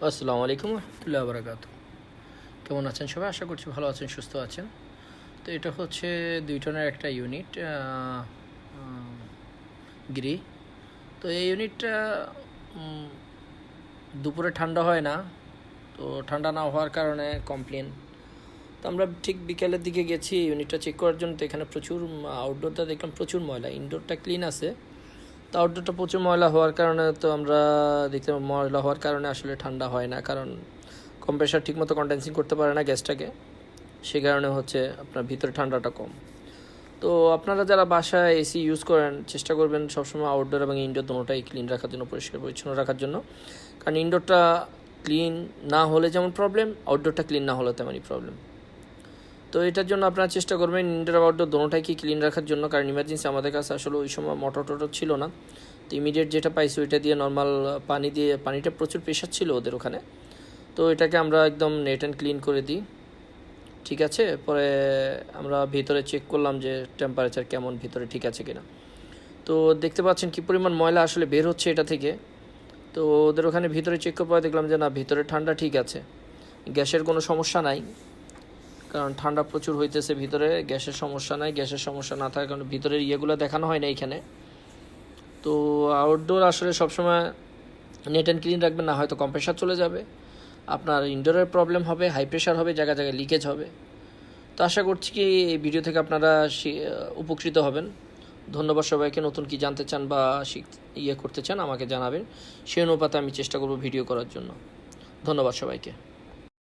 আসসালামু আলাইকুম রহমতুল্লাহ বারাকাতু। কেমন আছেন সবাই? আশা করছি ভালো আছেন, সুস্থ আছেন। তো এটা হচ্ছে 2 টনের একটা ইউনিট, গ্রি। তো এই ইউনিটটা দুপুরে ঠান্ডা হয় না, তো ঠান্ডা না হওয়ার কারণে কমপ্লেন। তো আমরা ঠিক বিকেলের দিকে গেছি ইউনিটটা চেক করার জন্য। তো এখানে প্রচুর আউটডোরটা দেখলাম প্রচুর ময়লা, ইনডোরটা ক্লিন আছে, তো আউটডোরটা প্রচুর ময়লা হওয়ার কারণে তো আমরা দেখতে ময়লা হওয়ার কারণে আসলে ঠান্ডা হয় না, কারণ কম্প্রেসার ঠিকমতো কন্ডেন্সিং করতে পারে না গ্যাসটাকে, সে কারণে হচ্ছে আপনার ভিতরে ঠান্ডাটা কম। তো আপনারা যারা বাসায় এসি ইউজ করেন, চেষ্টা করবেন সবসময় আউটডোর এবং ইনডোর দুটোটাই ক্লিন রাখার জন্য, পরিষ্কার পরিচ্ছন্ন রাখার জন্য। কারণ ইনডোরটা ক্লিন না হলে যেমন প্রবলেম, আউটডোরটা ক্লিন না হলে তেমনই প্রবলেম। তো এটার জন্য আপনারা চেষ্টা করবেন ইনডোর আউটডোর দুটোটাই ক্লিন রাখার জন্য। কারণ ইমার্জেন্সি আমাদের কাছে আসলে ওই সময় মোটর টোটর ছিল না, তো ইমিডিয়েট যেটা পাইছি ওইটা দিয়ে নর্মাল পানি দিয়ে, পানিটা প্রচুর প্রেশার ছিল ওদের ওখানে, তো এটাকে আমরা একদম নেট অ্যান্ড ক্লিন করে দিই। ঠিক আছে, পরে আমরা ভিতরে চেক করলাম যে টেম্পারেচার কেমন, ভিতরে ঠিক আছে কিনা। তো দেখতে পাচ্ছেন কী পরিমাণ ময়লা আসলে বের হচ্ছে এটা থেকে। তো ওদের ওখানে ভিতরে চেক করে পরে দেখলাম যে না, ভিতরে ঠান্ডা ঠিক আছে, গ্যাসের কোনো সমস্যা নাই। কারণ ঠান্ডা প্রচুর হইতেছে ভিতরে, গ্যাসের সমস্যা নাই। গ্যাসের সমস্যা না থাকার কারণে ভিতরের ইয়েগুলো দেখানো হয় না এইখানে। তো আউটডোর আসলে সবসময় নেট অ্যান্ড ক্লিন রাখবেন, না হয়তো কম্প্রেসার চলে যাবে, আপনার ইনডোরের প্রবলেম হবে, হাই প্রেশার হবে, জায়গায় জায়গায় লিকেজ হবে। তো আশা করছি কি এই ভিডিও থেকে আপনারা উপকৃত হবেন। ধন্যবাদ সবাইকে। নতুন কি জানতে চান বা করতে চান আমাকে জানাবেন, সেই অনুপাতে আমি চেষ্টা করব ভিডিও করার জন্য। ধন্যবাদ সবাইকে।